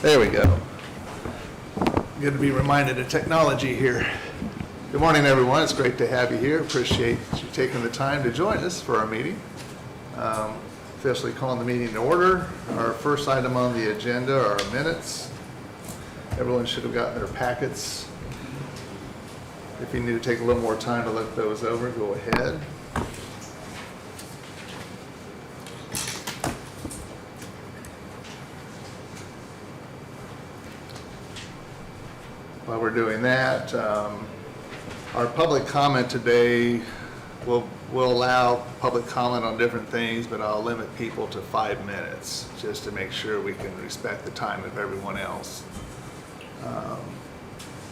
There we go. Good to be reminded of technology here. Good morning, everyone. It's great to have you here. Appreciate you taking the time to join us for our meeting. Officially calling the meeting to order. Our first item on the agenda are our minutes. Everyone should have gotten their packets. If you need to take a little more time to look those over, go ahead. While we're doing that, our public comment today will allow public comment on different things, but I'll limit people to 5 minutes just to make sure we can respect the time of everyone else. I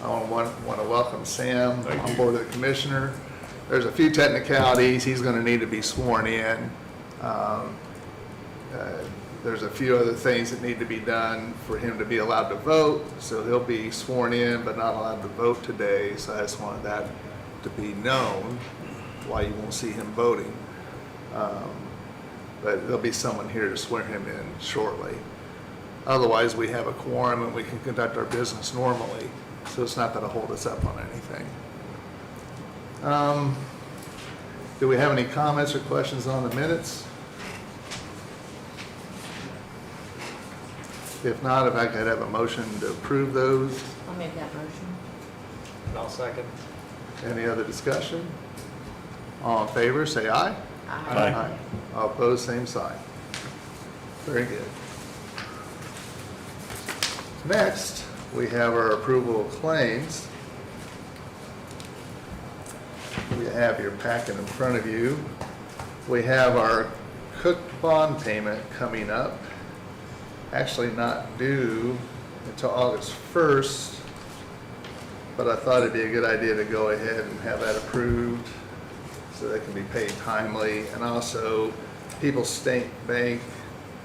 want to welcome Sam on board the commissioner. There's a few technicalities. He's going to need to be sworn in. There's a few other things that need to be done for him to be allowed to vote. So he'll be sworn in, but not allowed to vote today. So I just wanted that to be known why you won't see him voting. But there'll be someone here to swear him in shortly. Otherwise, we have a quorum and we can conduct our business normally. So it's not going to hold us up on anything. Do we have any comments or questions on the minutes? If not, if I could have a motion to approve those. I'll make that motion. And I'll second. Any other discussion? All in favor, say aye. Aye. All opposed, same sign. Very good. Next, we have our approval of claims. You have your packet in front of you. We have our Cook bond payment coming up. Actually not due until August 1st, but I thought it'd be a good idea to go ahead and have that approved so they can be paid timely. And also, People's State Bank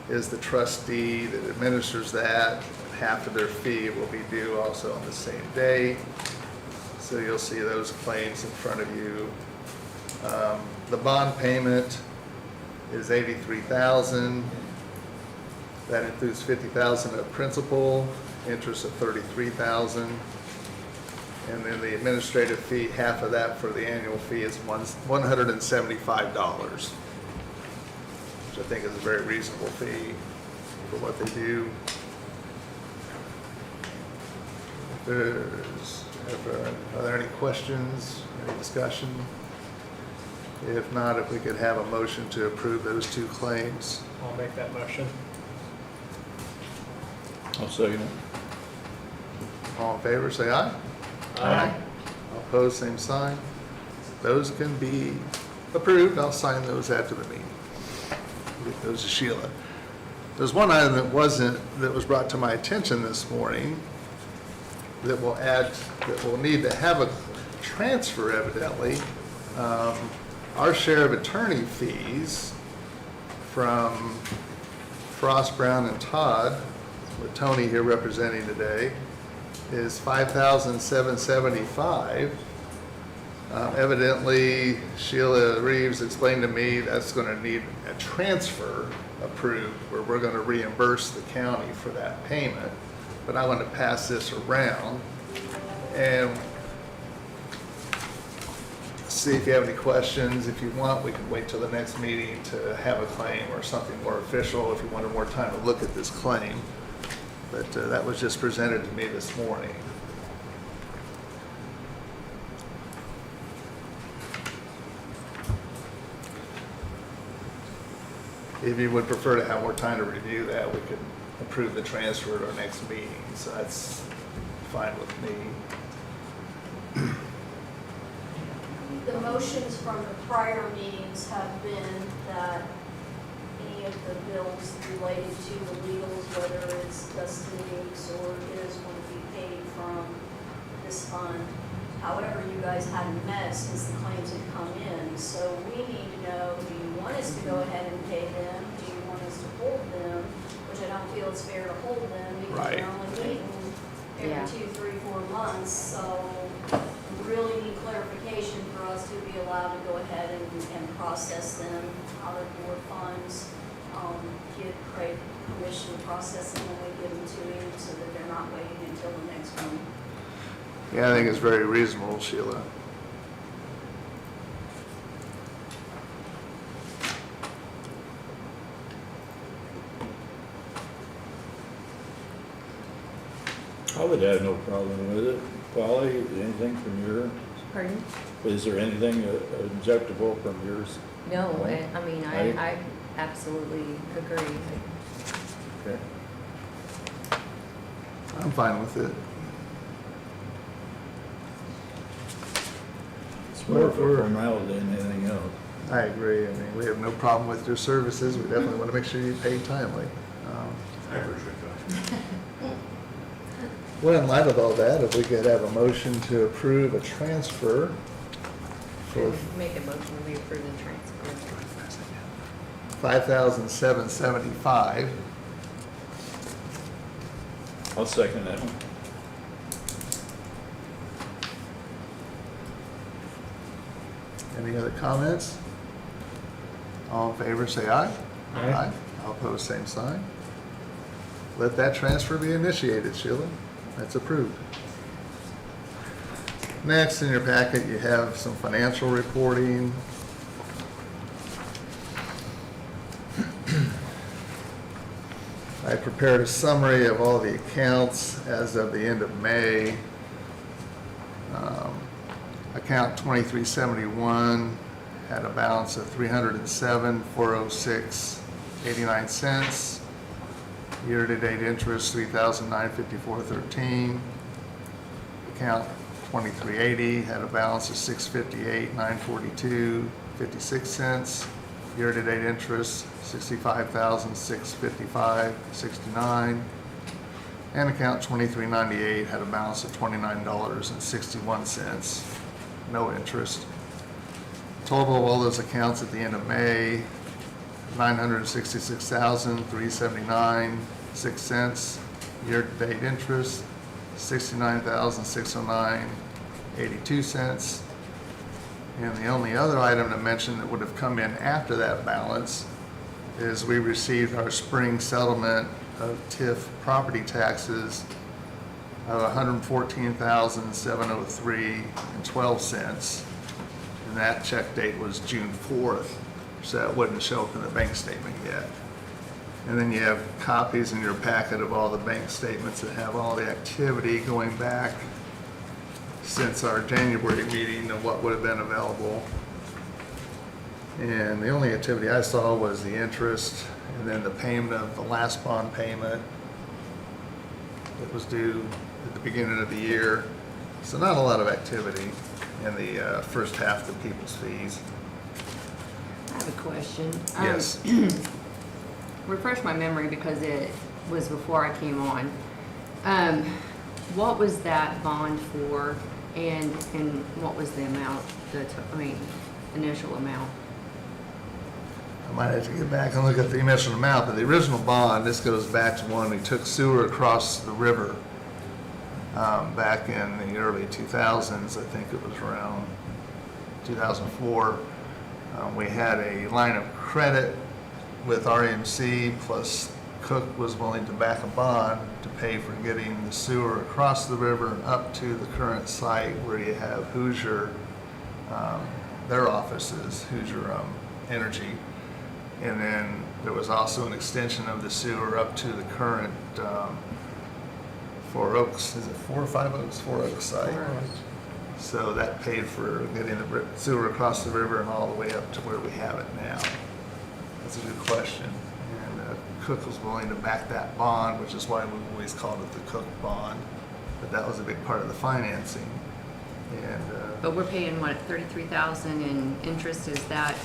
is the trustee that administers that. Half of their fee will be due also on the same day. So you'll see those claims in front of you. The bond payment is $83,000. That includes $50,000 of principal, interest of $33,000, and then the administrative fee, half of that for the annual fee is $175, which I think is a very reasonable fee for what they do. Are there any questions, any discussion? If not, if we could have a motion to approve those two claims. I'll make that motion. I'll second it. All in favor, say aye. Aye. All opposed, same sign. Those can be approved. I'll sign those after the meeting. Get those to Sheila. There's one item that was brought to my attention this morning that will need to have a transfer evidently. Our share of attorney fees from Frost, Brown, and Todd, with Tony here representing today, is $5,775. Evidently, Sheila Reeves explained to me that's going to need a transfer approved where we're going to reimburse the county for that payment. But I want to pass this around and see if you have any questions. If you want, we can wait till the next meeting to have a claim or something more official if you wanted more time to look at this claim. But that was just presented to me this morning. If you would prefer to have more time to review that, we could approve the transfer at our next meeting. So that's fine with me. The motions from the prior meetings have been that any of the bills related to the legals, whether it's custodies or it is going to be paid from this fund. However, you guys hadn't met since the claims had come in. So we need to know, do you want us to go ahead and pay them? Do you want us to hold them? Which I don't feel it's fair to hold them because Right. they're only meeting every Yeah. 2, 3, 4 months. So we really need clarification for us to be allowed to go ahead and process them out of board funds. Give Craig permission to process them when we give them to him so that they're not waiting until the next one. Yeah, I think it's very reasonable, Sheila. I would have no problem with it. Polly, anything from your, Pardon? is there anything objectable from yours? No, No? I mean, I absolutely agree. Okay. I'm fine with it. It's more for formality than anything else. I agree. I mean, we have no problem with your services. We definitely want to make sure you pay timely. I appreciate that. Well, in light of all that, if we could have a motion to approve a transfer for Make a motion, we approve the transfer. $5,775. I'll second that one. Any other comments? All in favor, say aye. Aye. All opposed, same sign. Let that transfer be initiated, Sheila. That's approved. Next, in your packet, you have some financial reporting. I prepared a summary of all the accounts as of the end of May. Account 2371 had a balance of $307,406.89. Year-to-date interest, $3,954.13. Account 2380 had a balance of $658,942.56. Year-to-date interest, $65,655.69. And account 2398 had a balance of $29.61. No interest. Total of all those accounts at the end of May, $966,379.06. Year-to-date interest, $69,609.82. And the only other item to mention that would have come in after that balance is we received our spring settlement of TIF property taxes of $114,703.12. And that check date was June 4th, so that wouldn't show up in the bank statement yet. And then you have copies in your packet of all the bank statements that have all the activity going back since our January meeting of what would have been available. And the only activity I saw was the interest and then the payment of the last bond payment that was due at the beginning of the year. So not a lot of activity in the first half of people's fees. I have a question. Yes. Refresh my memory because it was before I came on. What was that bond for and what was the amount, initial amount? I might have to get back and look at the initial amount, but the original bond, this goes back to when we took sewer across the river back in the early 2000s. I think it was around 2004. We had a line of credit with RMC, plus Cook was willing to back a bond to pay for getting the sewer across the river and up to the current site where you have Hoosier, their offices, Hoosier Energy. And then there was also an extension of the sewer up to the current Four Oaks, is it 4 or 5 Oaks? 4 Oaks site. So that paid for getting the sewer across the river and all the way up to where we have it now. That's a good question. And Cook was willing to back that bond, which is why we always called it the Cook bond. But that was a big part of the financing. And But we're paying, what, $33,000 in interest, is that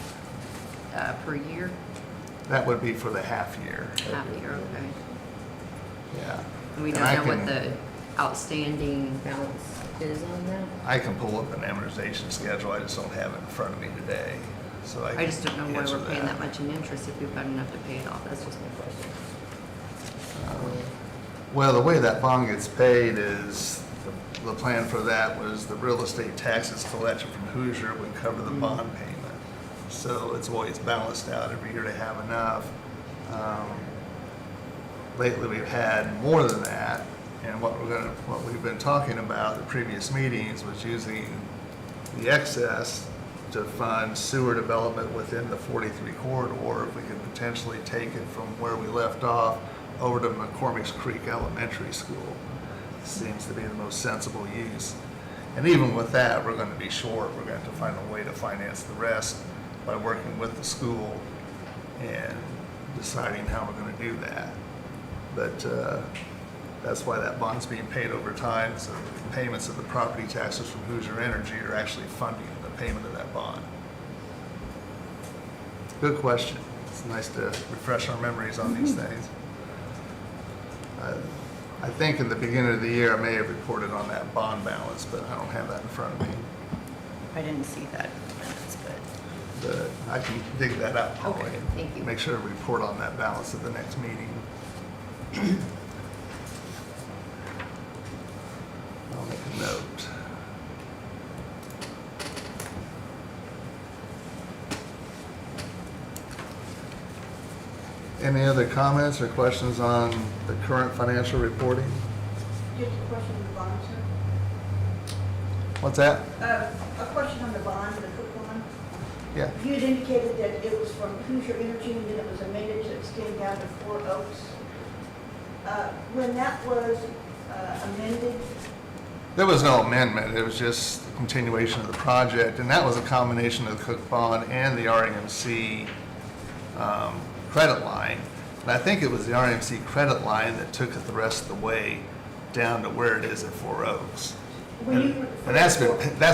per year? that would be for the half year. Half year, okay. Yeah. And we And don't I know what can- the outstanding balance is on that? I can pull up an amortization schedule, I just don't have it in front of me today, so I just don't know why answer we're paying that much in interest if we've got enough to pay it off. That's just my question. Well, the way that bond gets paid is, the plan for that was the real estate taxes collected from Hoosier would cover the bond payment. So it's always balanced out every year to have enough. lately we've had more than that. And what we've been talking about at previous meetings was using the excess to fund sewer development within the 43 corridor. If we could potentially take it from where we left off over to McCormick's Creek Elementary School. Seems to be the most sensible use. And even with that, we're going to be short. We're going to have to find a way to finance the rest by working with the school and deciding how we're going to do that. But that's why that bond's being paid over time. So the payments of the property taxes from Hoosier Energy are actually funding the payment of that bond. Good question. It's nice to refresh our memories on these things. I think in the beginning of the year, I may have reported on that bond balance, but I don't have that in front of me. I didn't see that, but But I can dig that out, Polly. Okay, thank you. Make sure to report on that balance at the next meeting. I'll make a note. Any other comments or questions on the current financial reporting? Just a question on the bond, sir. What's that? A question on the bond, the Cook bond. Yeah. You had indicated that it was from Hoosier Energy and then it was amended to extend down to 4 Oaks. When that was amended, There was no amendment, it was just a continuation of the project, and that was a combination of the Cook Bond and the REMC credit line. And I think it was the REMC credit line that took it the rest of the way down to where it is at 4 Oaks. when you And that's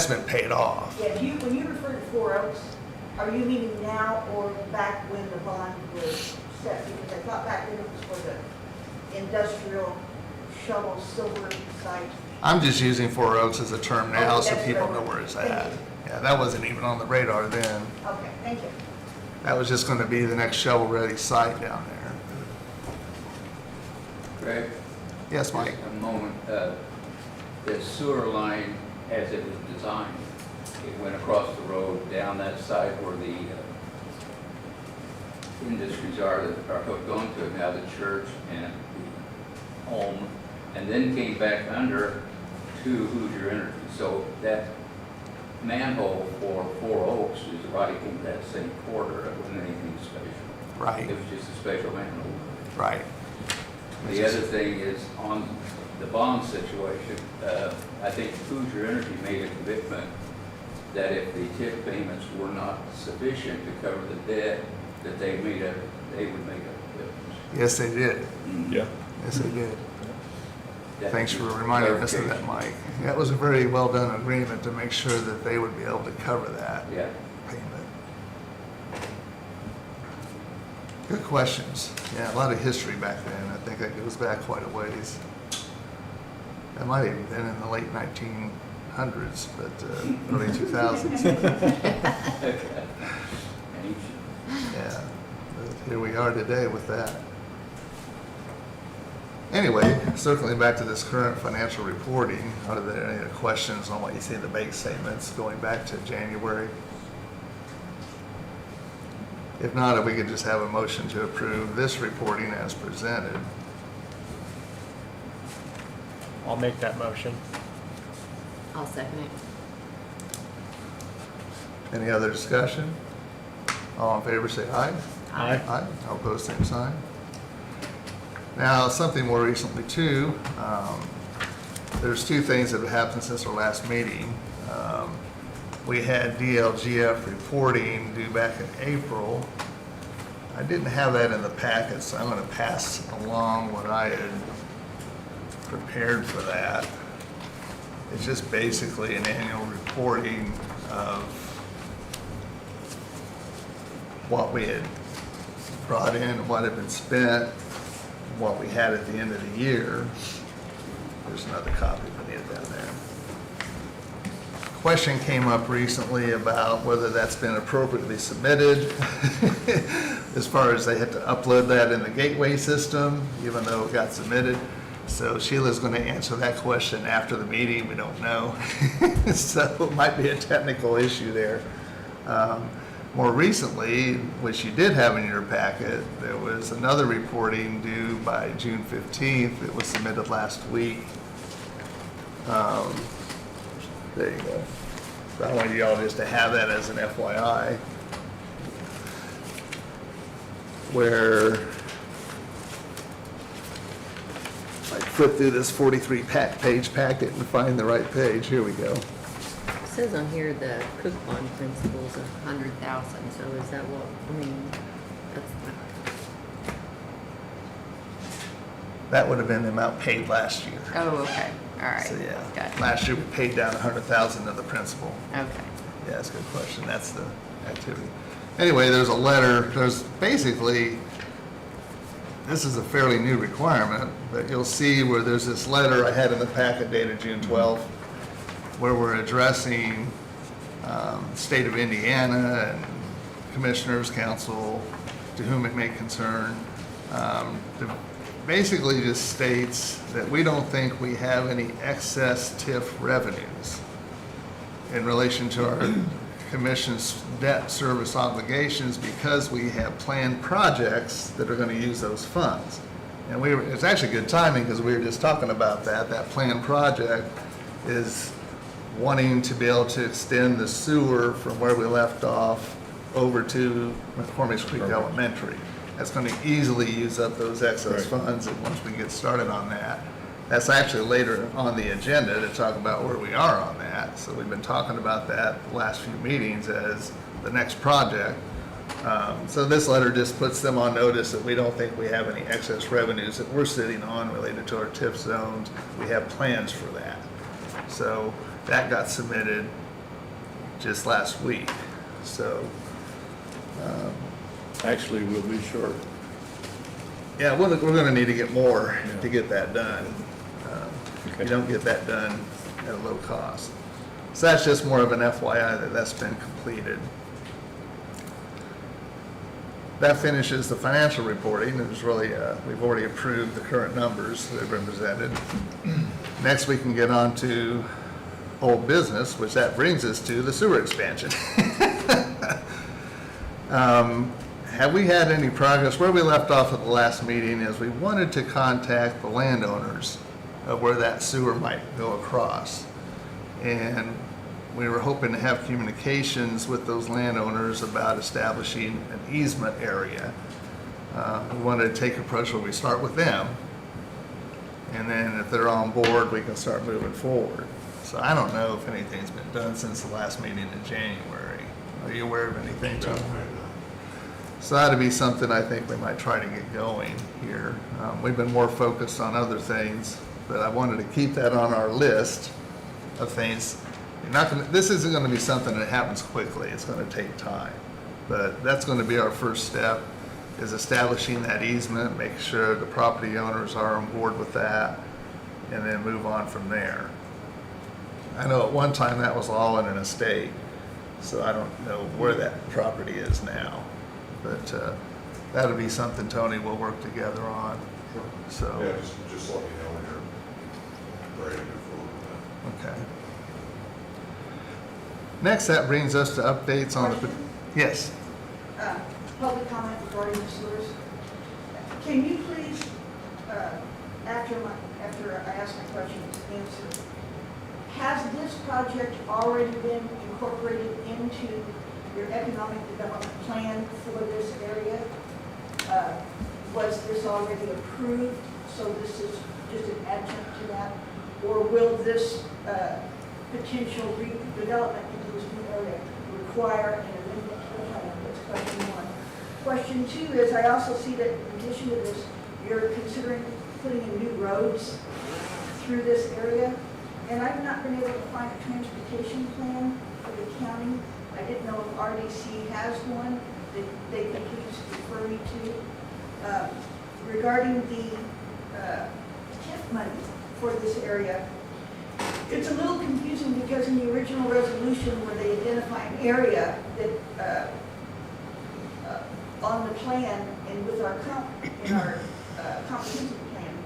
been paid off. yeah, when you refer to 4 Oaks, are you meaning now or back when the bond was set? Because I thought back then it was for the industrial shovel silver site. I'm just using 4 Oaks as a term now Okay, so that's people what I know where wanted. it's Thank at. you. Yeah, that wasn't even on the radar then. Okay, thank you. That was just gonna be the next shovel-ready site down there. Greg? Yes, Mike? Just a moment. The sewer line, as it was designed, it went across the road down that side where the industries are that are hooked onto it now, the church and the home, and then came back under to Hoosier Energy. So that manhole for 4 Oaks is right in that same quarter. It wasn't anything special. Right, It was just a special manhole. right. The other thing is on the bond situation, I think Hoosier Energy made a commitment that if the TIF payments were not sufficient to cover the debt, that they would make a difference. Yes, they did. Yeah. Yes, they did. That Thanks for was reminding us of that, clarification. Mike. That was a very well-done agreement to make sure that they would be able to cover that Yeah. payment. Good questions. Yeah, a lot of history back then. I think that goes back quite a ways. That might have even been in the late 1900s, but early 2000s. Yeah, but here we are today with that. Anyway, circling back to this current financial reporting, are there any other questions on what you see in the bank statements going back to January? If not, if we could just have a motion to approve this reporting as presented. I'll make that motion. I'll second it. Any other discussion? All in favor, say aye. Aye. Aye. All opposed, same sign. Now, something more recently too, there's 2 things that have happened since our last meeting. We had DLGF reporting due back in April. I didn't have that in the packet, so I'm going to pass along what I had prepared for that. It's just basically an annual reporting of what we had brought in, what had been spent, what we had at the end of the year. There's another copy of it down there. Question came up recently about whether that's been appropriately submitted as far as they had to upload that in the gateway system, even though it got submitted. So Sheila's going to answer that question after the meeting. We don't know. So it might be a technical issue there. More recently, which you did have in your packet, there was another reporting due by June 15th. It was submitted last week. There you go. So I wanted y'all just to have that as an FYI. Where I flip through this 43-page packet and find the right page. Here we go. It says on here the Cook bond principal is 100,000, so is that what, I mean, that's not. That would have been the amount paid last year. Oh, okay, all right. So, yeah, Gotcha. last year we paid down 100,000 of the principal. Okay. Yeah, that's a good question. That's the activity. Anyway, there's a letter, there's basically, this is a fairly new requirement, but you'll see where there's this letter I had in the packet dated June 12th, where we're addressing state of Indiana and commissioners, council, to whom it may concern. It basically just states that we don't think we have any excess TIF revenues in relation to our commission's debt service obligations because we have planned projects that are going to use those funds. And it's actually good timing because we were just talking about that. That planned project is wanting to be able to extend the sewer from where we left off over to McCormick's Creek Elementary. That's going to easily use up those excess funds, and once we get started on that. That's actually later on the agenda to talk about where we are on that. So we've been talking about that the last few meetings as the next project. So this letter just puts them on notice that we don't think we have any excess revenues that we're sitting on related to our TIF zones. We have plans for that. So that got submitted just last week. So Actually, we'll be short. yeah, we're going to need to get more to get that done. Okay. You don't get that done at a low cost. So that's just more of an FYI that that's been completed. That finishes the financial reporting. It was really, we've already approved the current numbers that have been presented. Next, we can get on to old business, which that brings us to the sewer expansion. Have we had any progress? Where we left off at the last meeting is we wanted to contact the landowners of where that sewer might go across. And we were hoping to have communications with those landowners about establishing an easement area. We wanted to take an approach where we start with them, and then if they're on board, we can start moving forward. So I don't know if anything's been done since the last meeting in January. Are you aware of anything, John? So that'd be something I think we might try to get going here. We've been more focused on other things, but I wanted to keep that on our list of things. This isn't going to be something that happens quickly. It's going to take time. But that's going to be our first step, is establishing that easement, make sure the property owners are on board with that, and then move on from there. I know at one time that was all in an estate, so I don't know where that property is now. But that'll be something, Tony, we'll work together on. So. Yeah, just let me know when you're ready to move forward with that. Okay. Next, that brings us to updates on the, Question? yes. Public comment regarding the sewers. Can you please, after I ask my questions, answer, has this project already been incorporated into your economic development plan for this area? Was this already approved, so this is just an adjunct to that? Or will this potential redevelopment into this new area require an amendment to the plan? That's question one. Question two is, I also see that in addition to this, you're considering putting in new roads through this area. And I've not been able to find a transportation plan for the county. I didn't know if RDC has one that they could please refer me to. Regarding the TIF money for this area, it's a little confusing because in the original resolution where they identify an area that on the plan and with our comprehensive plan,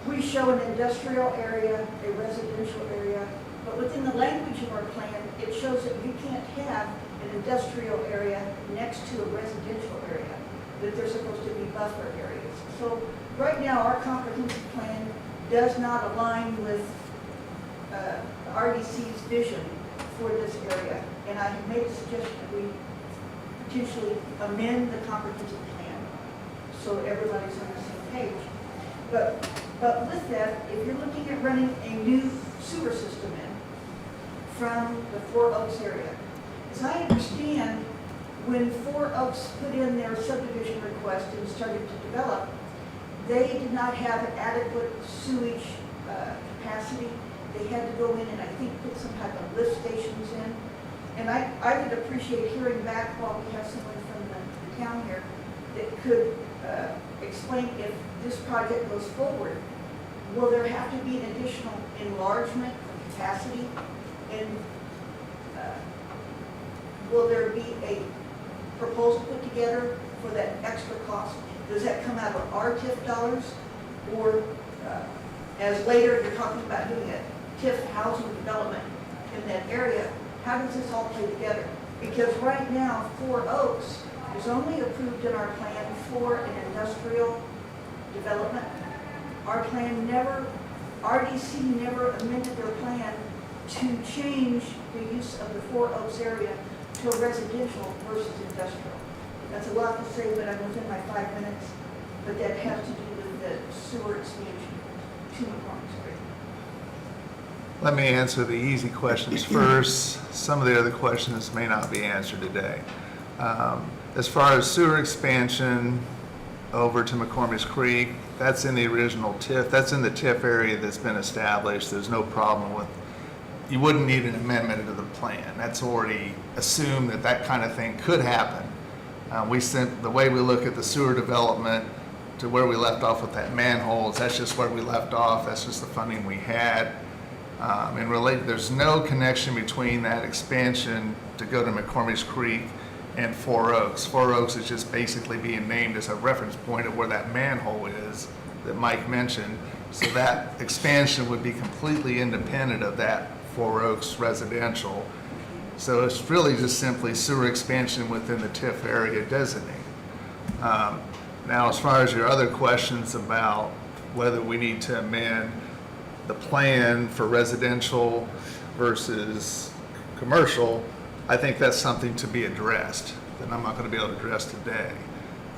we show an industrial area, a residential area, but within the language of our plan, it shows that you can't have an industrial area next to a residential area, that they're supposed to be buffer areas. So right now, our comprehensive plan does not align with RDC's vision for this area. And I have made the suggestion that we potentially amend the comprehensive plan so everybody's on the same page. But with that, if you're looking at running a new sewer system in from the Four Oaks area, as I understand, when Four Oaks put in their subdivision request and started to develop, they did not have adequate sewage capacity. They had to go in and I think put some type of lift stations in. And I would appreciate hearing back while we have someone from the town here that could explain if this project goes forward, will there have to be an additional enlargement of capacity? And will there be a proposal put together for that extra cost? Does that come out of our TIF dollars? Or as later you're talking about doing a TIF housing development in that area, how does this all play together? Because right now, Four Oaks is only approved in our plan for an industrial development. Our plan never, RDC never amended their plan to change the use of the Four Oaks area to a residential versus industrial. That's a lot to say, but I'm within my 5 minutes. But that has to do with the sewer expansion to McCormick Street. Let me answer the easy questions first. Some of the other questions may not be answered today. As far as sewer expansion over to McCormick Creek, that's in the original TIF. That's in the TIF area that's been established. There's no problem with, you wouldn't need an amendment to the plan. That's already assumed that that kind of thing could happen. The way we look at the sewer development to where we left off with that manholes, that's just where we left off. That's just the funding we had. There's no connection between that expansion to go to McCormick Creek and Four Oaks. Four Oaks is just basically being named as a reference point of where that manhole is that Mike mentioned. So that expansion would be completely independent of that Four Oaks residential. So it's really just simply sewer expansion within the TIF area designated. Now, as far as your other questions about whether we need to amend the plan for residential versus commercial, I think that's something to be addressed that I'm not going to be able to address today.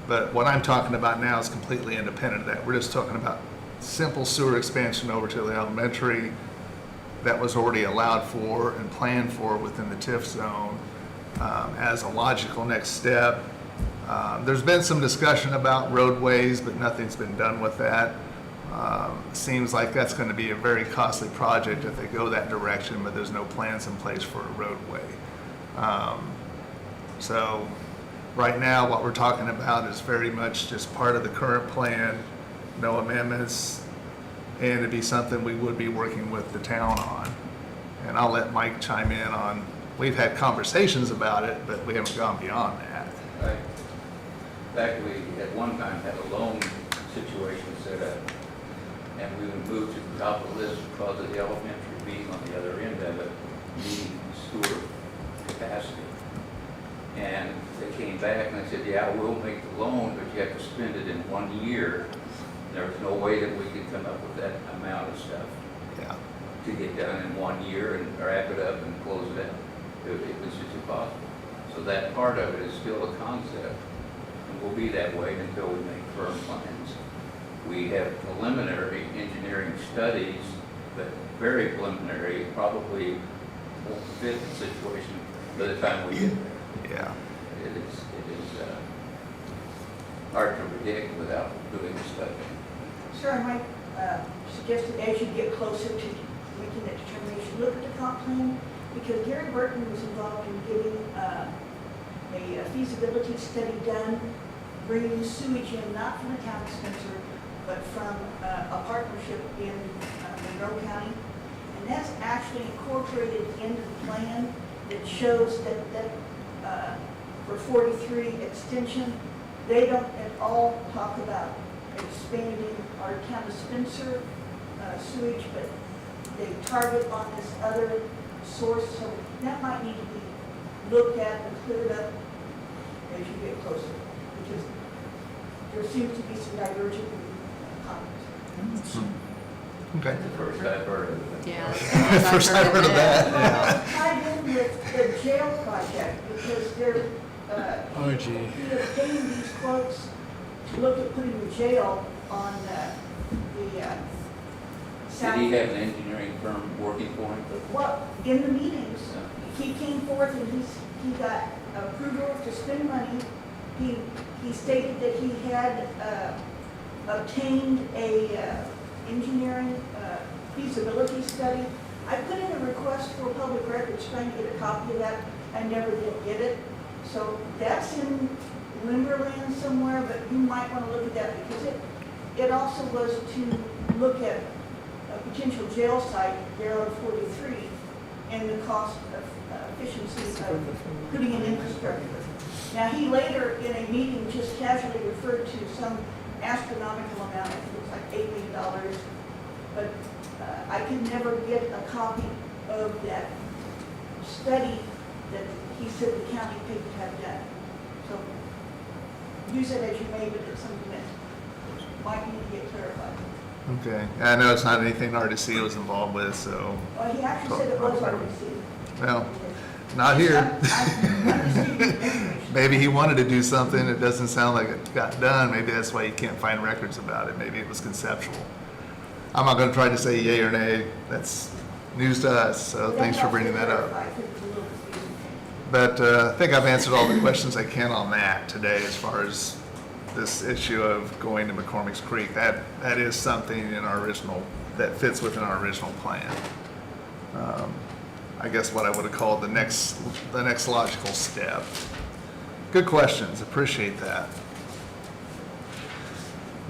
But what I'm talking about now is completely independent of that. We're just talking about simple sewer expansion over to the elementary that was already allowed for and planned for within the TIF zone as a logical next step. There's been some discussion about roadways, but nothing's been done with that. Seems like that's going to be a very costly project if they go that direction, but there's no plans in place for a roadway. So right now, what we're talking about is very much just part of the current plan, no amendments, and it'd be something we would be working with the town on. And I'll let Mike chime in on, we've had conversations about it, but we haven't gone beyond that. Right. In fact, we at one time had a loan situation set up, and we would move to the top of the list because of the elementary being on the other end of it, needing sewer capacity. And they came back and they said, yeah, we'll make the loan, but you have to spend it in 1 year. There was no way that we could come up with that amount of stuff Yeah. to get done in 1 year and wrap it up and close it out. It was just impossible. So that part of it is still a concept, and will be that way until we make firm plans. We have preliminary engineering studies, but very preliminary, probably won't fit the situation by the time we get there. Yeah. It is hard to predict without doing the study. Sir, I might suggest that as you get closer to making that determination, look at the comp plan, because Gary Burton was involved in getting a feasibility study done, bringing sewage in, not from the town of Spencer, but from a partnership in Monroe County. And that's actually incorporated into the plan that shows that for 43 extension, they don't at all talk about expanding our town of Spencer sewage, but they target on this other source, so that might need to be looked at and cleared up as you get closer, because there seems to be some divergent comments. Okay. The first I've heard of it. Yeah. First I've heard of that, yeah. Tied in with the jail project, because they're, Oh, gee. he obtained these quotes to look at putting the jail on the Did south. he have an engineering firm working for him? Well, in the meetings, he came forth and he got approval to spend money. He stated that he had obtained a engineering feasibility study. I put in a request for public records trying to get a copy of that. I never did get it. So that's in Limberland somewhere, but you might want to look at that, because it also was to look at a potential jail site, Barrow 43, and the cost of efficiency of putting in infrastructure. Now, he later, in a meeting, just casually referred to some astronomical amount, I think it was like $8 million, but I could never get a copy of that study that he said the county paid to have done. So, use it as you may, but it's something that might need to get clarified. Okay, I know it's not anything RDC was involved with, so, Well, he actually said it was RDC. well, not here. here. Maybe he wanted to do something, it doesn't sound like it got done, maybe that's why you can't find records about it, maybe it was conceptual. I'm not gonna try to say yay or nay, that's news to us, so thanks for bringing that up. But I think I've answered all the questions I can on that today as far as this issue of going to McCormick's Creek. That is something in our original, that fits within our original plan. I guess what I would have called the next logical step. Good questions, appreciate that.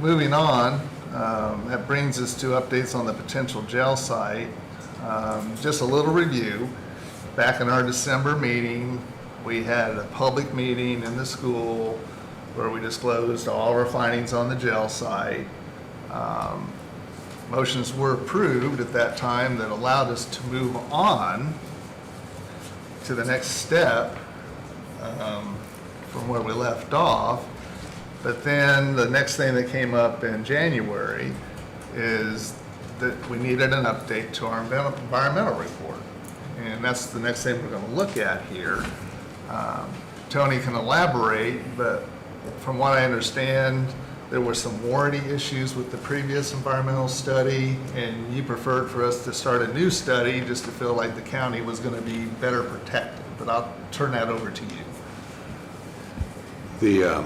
Moving on, that brings us to updates on the potential jail site. Just a little review. Back in our December meeting, we had a public meeting in the school where we disclosed all of our findings on the jail site. Motions were approved at that time that allowed us to move on to the next step from where we left off. But then the next thing that came up in January is that we needed an update to our environmental report. And that's the next thing we're going to look at here. Tony can elaborate, but from what I understand, there were some warranty issues with the previous environmental study, and you preferred for us to start a new study just to feel like the county was going to be better protected. But I'll turn that over to you. The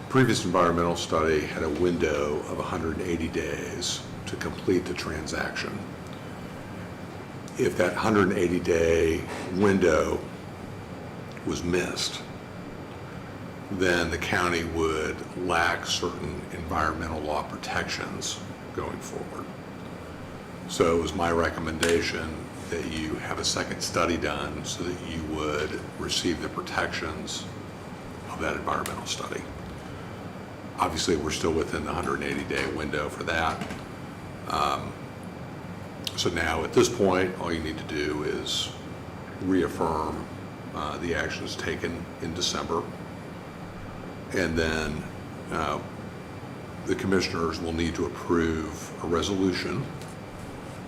previous environmental study had a window of 180 days to complete the transaction. If that 180-day window was missed, then the county would lack certain environmental law protections going forward. So it was my recommendation that you have a second study done so that you would receive the protections of that environmental study. Obviously, we're still within the 180-day window for that. So now, at this point, all you need to do is reaffirm the actions taken in December. And then the commissioners will need to approve a resolution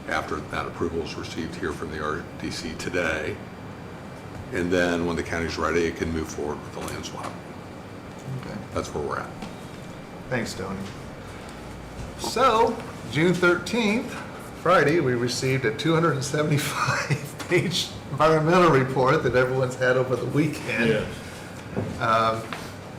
after that approval is received here from the RDC today. And then when the county's ready, it can move forward with the land swap. Okay. That's where we're at. Thanks, Tony. So, June 13th, Friday, we received a 275-page environmental report that everyone's had over the weekend. Yes.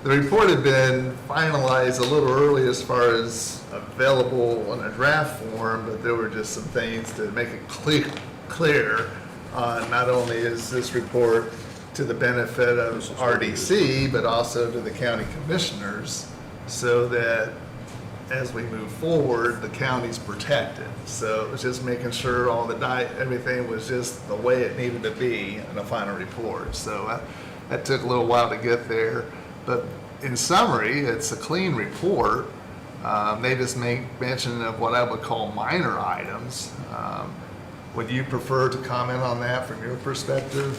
The report had been finalized a little early as far as available in a draft form, but there were just some things to make it clear on not only is this report to the benefit of RDC, but also to the county commissioners, so that as we move forward, the county's protected. So it was just making sure all the everything was just the way it needed to be in a final report. So that took a little while to get there. But in summary, it's a clean report. They just make mention of what I would call minor items. Would you prefer to comment on that from your perspective?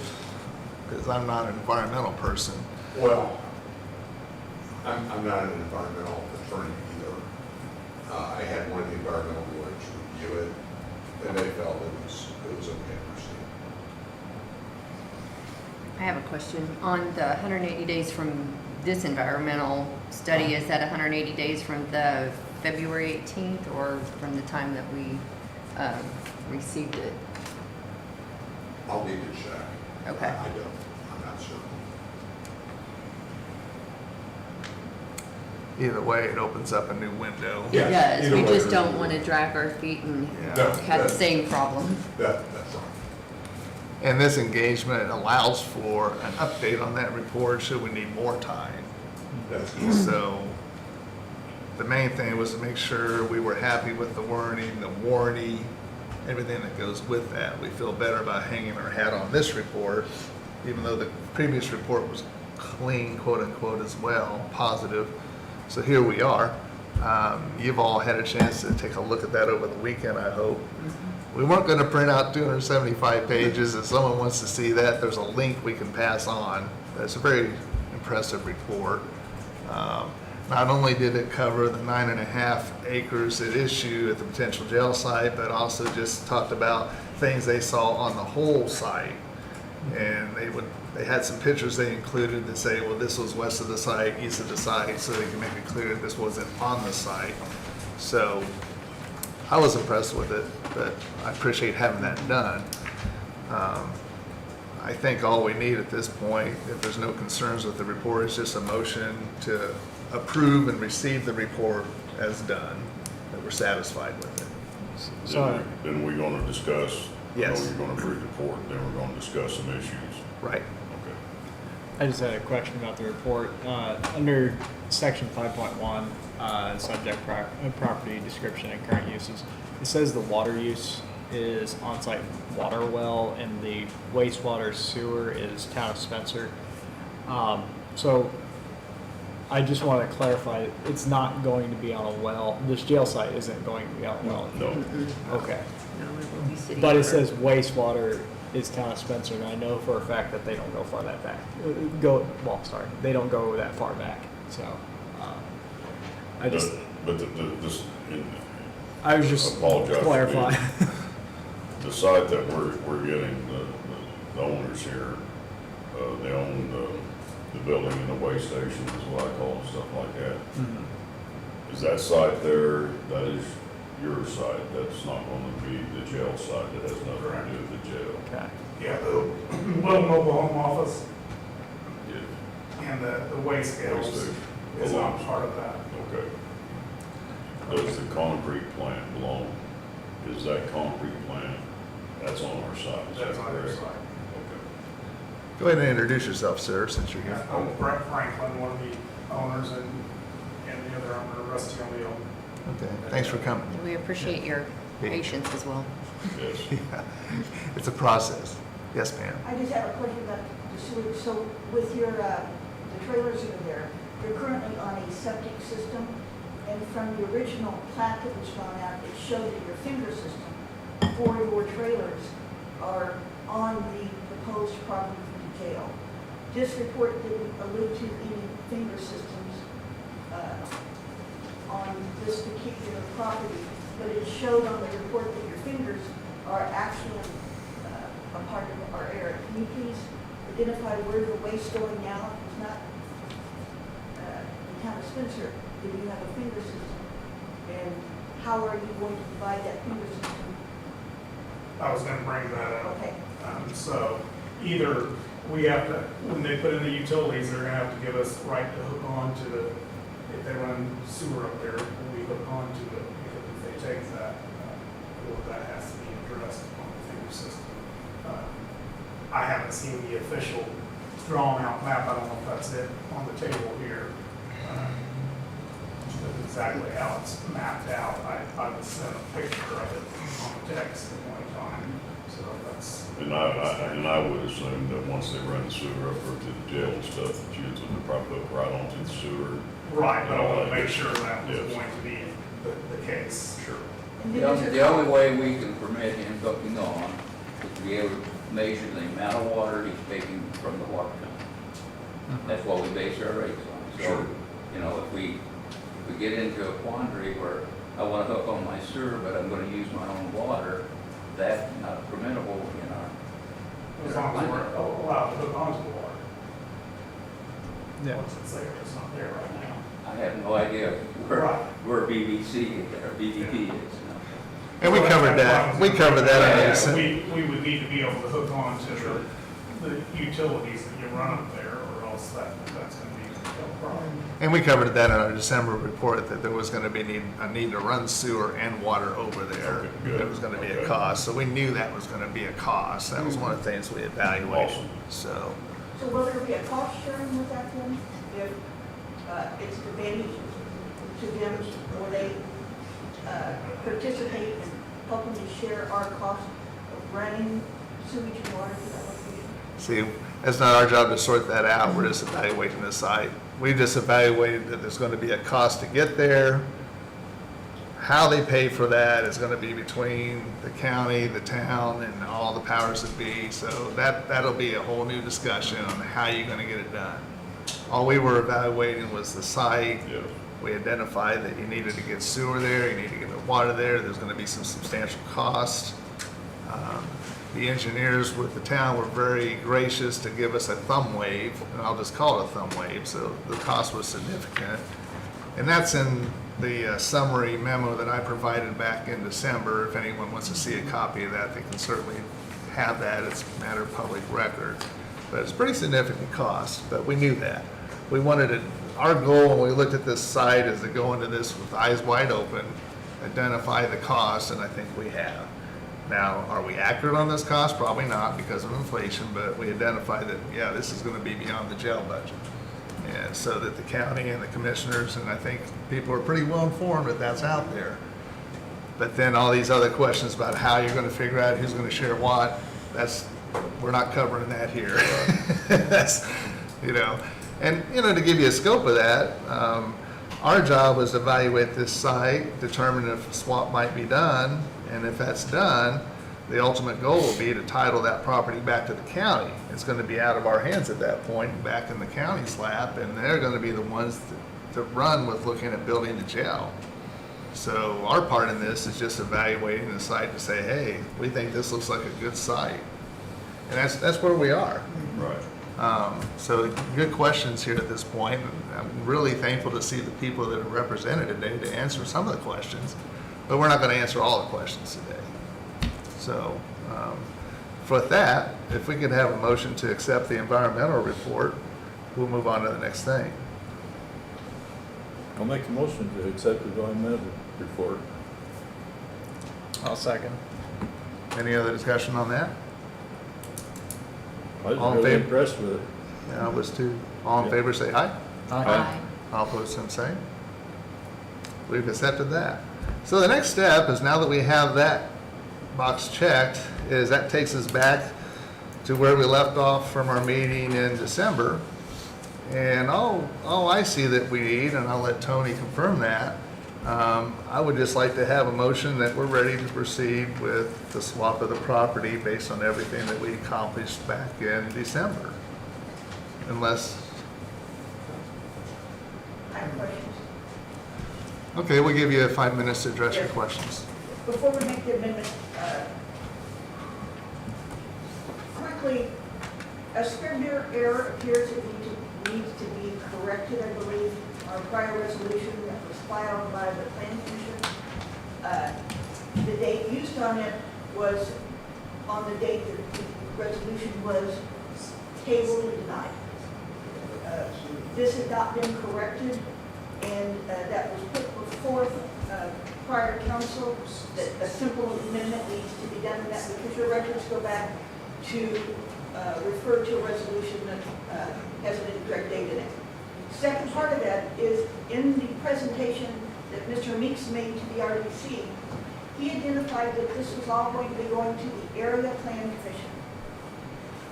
because I'm not an environmental person. Well, I'm not an environmental attorney either. I had one of the environmental lawyers review it, and they felt it was okay to proceed. I have a question. On the 180 days from this environmental study, is that 180 days from the February 18th or from the time that we received it? I'll need to check. Okay. I'm not certain. Either way, it opens up a new window. It Yes, does. either We way, just there's don't a- want to drag our feet and Yeah. have the same problem. That's all. And this engagement allows for an update on that report should we need more time. That's So the main thing was to make sure we were happy with the wording, the warranty, everything that goes with that. We feel better about hanging our hat on this report, even though the previous report was clean, quote unquote, as well, positive. So here we are. You've all had a chance to take a look at that over the weekend, I hope. We weren't going to print out 275 pages. If someone wants to see that, there's a link we can pass on. It's a very impressive report. Not only did it cover the 9.5 acres at issue at the potential jail site, but also just talked about things they saw on the whole site. And they had some pictures they included that say, well, this was west of the site, east of the site, so they can make it clear this wasn't on the site. So I was impressed with it, but I appreciate having that done. I think all we need at this point, if there's no concerns with the report, is just a motion to approve and receive the report as done, that we're satisfied with it. So, Then we're gonna discuss, Yes. you're gonna approve the report, then we're gonna discuss some issues. Right. Okay. I just had a question about the report. Under section 5.1, subject property description and current uses, it says the water use is on-site water well and the wastewater sewer is town of Spencer. So I just want to clarify, it's not going to be on a well. This jail site isn't going to be on a well. No, Okay. No, it will be city. But it water. says wastewater is town of Spencer, and I know for a fact that they don't go far that back. They don't go that far back. So, I just, but this, I was just Apologize for clarifying. the site that we're getting, the owners here, they own the building and the way station is what I call it, stuff like that. Mhm. Is that site there, that is your site, that's not gonna be the jail site, that has nothing to do with the jail? Okay. Yeah, the little mobile home office Yeah, and the waste Waste scales station. is not part of that. okay. Does the concrete plant belong, is that concrete plant, that's on our site, is that That's on your correct? side. Okay. Go ahead and introduce yourself, sir, since you're here. I'm Brett Franklin, one of the owners, and the other owner, Rusty O'Neill. Okay, thanks for coming. We appreciate your patience as well. Yes. Yeah, it's a process. Yes, ma'am. I just have a question about the sewage. So with your, the trailers that are there, you're currently on a septic system, and from the original plat that was drawn out, it showed that your finger system for your trailers are on the proposed property for the jail. This report didn't allude to any finger systems on this particular property, but it showed on the report that your fingers are actually a part of our area. Can you please identify where the waste going now is not in town of Spencer? Do you have a finger system? And how are you going to provide that finger system? I was gonna bring that up. Okay. So either we have to, when they put in the utilities, they're gonna have to give us right to hook on to the, if they run sewer up there, we hook on to it, because if they take that, well, that has to be addressed on the finger system. I haven't seen the official drawn out map, I don't know if that's it on the table here. Exactly how it's mapped out, I would send a picture of it on the text at one time, so that's. And I would assume that once they run the sewer up or to the jail and stuff, that you would probably hook right onto the sewer. Right, but I want to make sure that was Yes. going to be the case. Sure. And The then only, there's the a- only way we can permit him hooking on is to be able to measure the amount of water he's taking from the water company. That's what we base our rates on. So, Sure. you know, if we get into a quandary where I want to hook on my sewer, but I'm going to use my own water, that's not permissible in our. As long as we're allowed to hook onto the water. Yeah. Once it's there, it's not there right now. I have no idea where, Right. where BBC or BVP is. And we covered that, we covered that on Yeah, December. we would need to be able to hook on to the utilities that you run up there, or else that's gonna be a problem. And we covered that in our December report, that there was gonna be a need to run sewer and water over there. Okay, good. There was gonna be a Okay. cost, so we knew that was gonna be a cost. That was one of the things we evaluated, Awesome. so. So will there be a cost sharing with that then? If it's advantage to them, or they participate in helping to share our cost of running sewage and water to that location? See, it's not our job to sort that out, we're just evaluating the site. We just evaluated that there's gonna be a cost to get there. How they pay for that is gonna be between the county, the town, and all the powers that be. So that'll be a whole new discussion on how you're gonna get it done. All we were evaluating was the site. Yes. We identified that you needed to get sewer there, you need to get the water there, there's gonna be some substantial cost. The engineers with the town were very gracious to give us a thumb wave, and I'll just call it a thumb wave, so the cost was significant. And that's in the summary memo that I provided back in December. If anyone wants to see a copy of that, they can certainly have that, it's a matter of public record. But it's pretty significant cost, but we knew that. We wanted to, our goal when we looked at this site is to go into this with eyes wide open, identify the cost, and I think we have. Now, are we accurate on this cost? Probably not because of inflation, but we identified that, yeah, this is gonna be beyond the jail budget. And so that the county and the commissioners, and I think people are pretty well informed that that's out there. But then all these other questions about how you're gonna figure out who's gonna share what, we're not covering that here. That's, and, to give you a scope of that, our job was to evaluate this site, determine if a swap might be done, and if that's done, the ultimate goal will be to title that property back to the county. It's gonna be out of our hands at that point, and back in the county's lap, and they're gonna be the ones to run with looking at building the jail. So our part in this is just evaluating the site to say, hey, we think this looks like a good site. And that's where we are. Right. So good questions here at this point. I'm really thankful to see the people that are represented today to answer some of the questions, but we're not going to answer all the questions today. So for that, if we could have a motion to accept the environmental report, we'll move on to the next thing. I'll make a motion to accept the environmental report. I'll second. Any other discussion on that? I was All in really favor? impressed with it. Yeah, I was too. All in Yeah. favor, say aye. Aye. All opposed, same sign. We've accepted that. So the next step is, now that we have that box checked, is that takes us back to where we left off from our meeting in December. And all I see that we need, and I'll let Tony confirm that, I would just like to have a motion that we're ready to proceed with the swap of the property based on everything that we accomplished back in December. Unless, I have questions. okay, we'll give you 5 minutes to address your questions. Before we make the amendment, quickly, a Scribner error appears to needs to be corrected, I believe. Our prior resolution that was filed by the planning commission, the date used on it was on the date that the resolution was tabled and denied. This had not been corrected, and that was put before prior council, that a simple amendment needs to be done in that, because your records go back to refer to a resolution that has an incorrect date in it. Second part of that is, in the presentation that Mr. Meeks made to the RDC, he identified that this was all going to be going to the Area Plan Commission.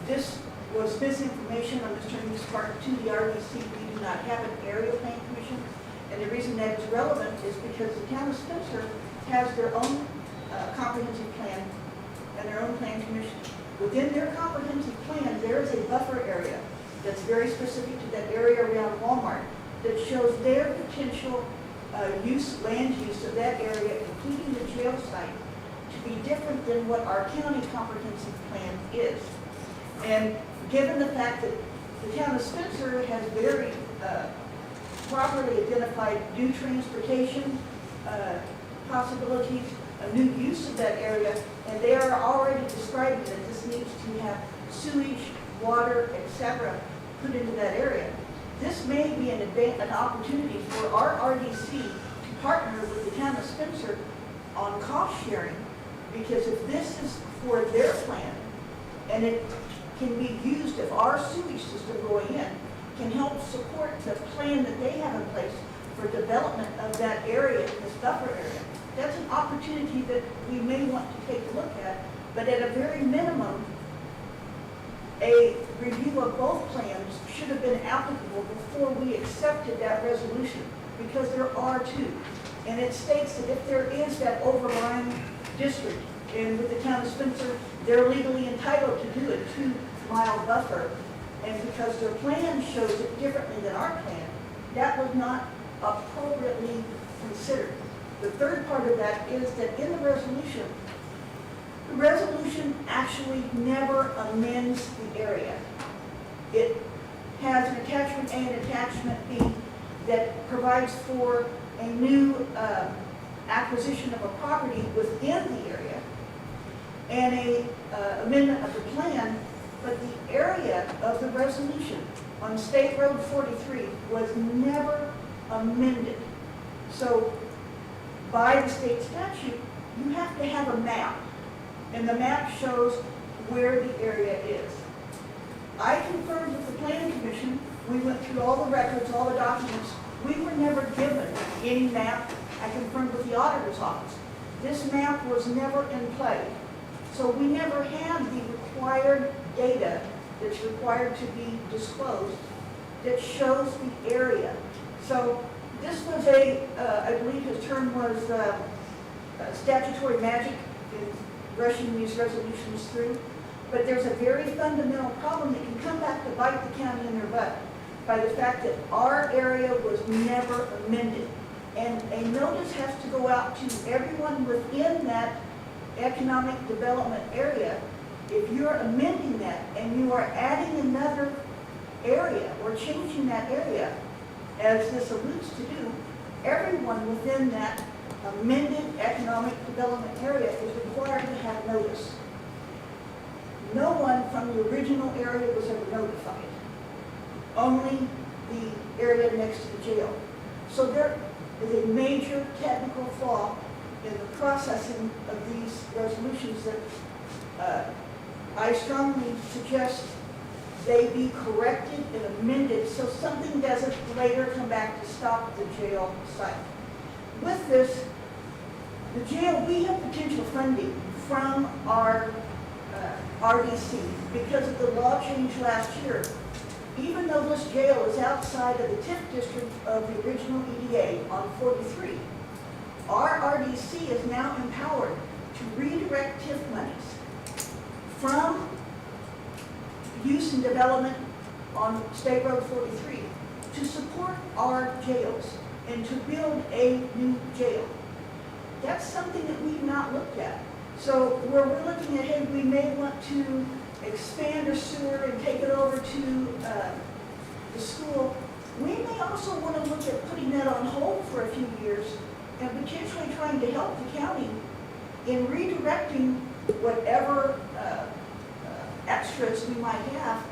This was misinformation on Mr. Meeks' part to the RDC. We do not have an Area Plan Commission, and the reason that is relevant is because the town of Spencer has their own comprehensive plan and their own plan commission. Within their comprehensive plan, there is a buffer area that's very specific to that area around Walmart that shows their potential land use of that area, including the jail site, to be different than what our county comprehensive plan is. And given the fact that the town of Spencer has very properly identified new transportation possibilities, a new use of that area, and they are already describing that this needs to have sewage, water, etc. put into that area. This may be an opportunity for our RDC to partner with the town of Spencer on cost sharing, because if this is for their plan, and it can be used if our sewage system going in can help support the plan that they have in place for development of that area, this buffer area. That's an opportunity that we may want to take a look at, but at a very minimum, a review of both plans should have been applicable before we accepted that resolution, because there are two. And it states that if there is that overlying district, and with the town of Spencer, they're legally entitled to do a 2-mile buffer, and because their plan shows it differently than our plan, that was not appropriately considered. The third part of that is that in the resolution actually never amends the area. It has an attachment A and attachment B that provides for a new acquisition of a property within the area and a amendment of the plan, but the area of the resolution on State Road 43 was never amended. So by the state statute, you have to have a map, and the map shows where the area is. I confirmed with the planning commission, we went through all the records, all the documents, we were never given any map. I confirmed with the auditor's office. This map was never in play. So we never had the required data that's required to be disclosed that shows the area. So this was I believe his term was statutory magic in rushing these resolutions through. But there's a very fundamental problem that can come back to bite the county in their butt by the fact that our area was never amended. And a notice has to go out to everyone within that economic development area. If you're amending that and you are adding another area or changing that area, as this alludes to do, everyone within that amended economic development area is required to have notice. No one from the original area was ever notified. Only the area next to the jail. So there is a major technical flaw in the processing of these resolutions that I strongly suggest they be corrected and amended so something doesn't later come back to stop the jail site. With this, the jail, we have potential funding from our RDC because of the law change last year. Even though this jail is outside of the TIF district of the original EDA on 43, our RDC is now empowered to redirect TIF monies from use and development on State Road 43 to support our jails and to build a new jail. That's something that we've not looked at. So where we're looking ahead, we may want to expand a sewer and take it over to the school. We may also want to look at putting that on hold for a few years and potentially trying to help the county in redirecting whatever extras we might have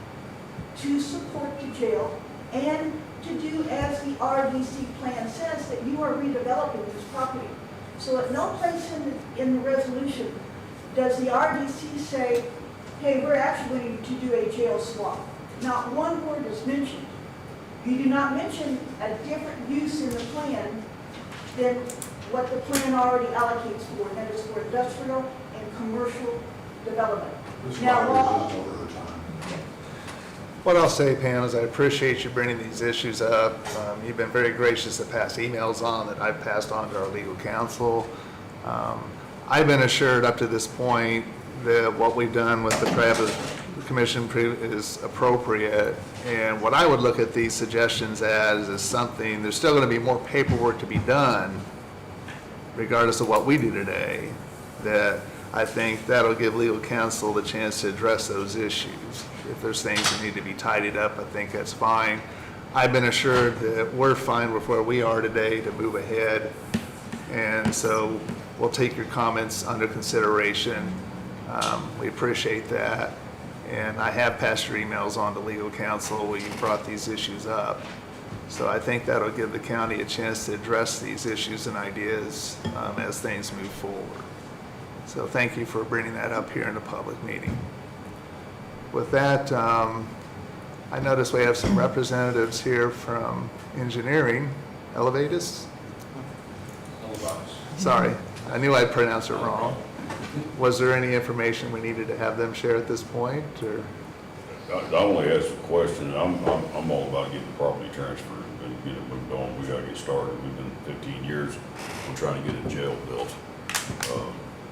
to support the jail and to do as the RDC plan says, that you are redeveloping this property. So at no place in the resolution does the RDC say, hey, we're actually going to do a jail swap. Not one word is mentioned. You do not mention a different use in the plan than what the plan already allocates for, and that is for industrial and commercial development. Now, What I'll say, Pam, is I appreciate you bringing these issues up. You've been very gracious to pass emails on that I've passed on to our legal counsel. I've been assured up to this point that what we've done with the Travis Commission is appropriate. And what I would look at these suggestions as is something, there's still going to be more paperwork to be done regardless of what we do today, that I think that'll give legal counsel the chance to address those issues. If there's things that need to be tidied up, I think that's fine. I've been assured that we're fine with where we are today to move ahead. And so we'll take your comments under consideration. We appreciate that. And I have passed your emails on to legal counsel where you brought these issues up. So I think that'll give the county a chance to address these issues and ideas as things move forward. So thank you for bringing that up here in the public meeting. With that, I notice we have some representatives here from engineering. Elevatus? Sorry, I knew I'd pronounced it wrong. Was there any information we needed to have them share at this point, or? I only asked a question. I'm all about getting the property transferred and get it moved on. We gotta get started. We've been 15 years, we're trying to get a jail built.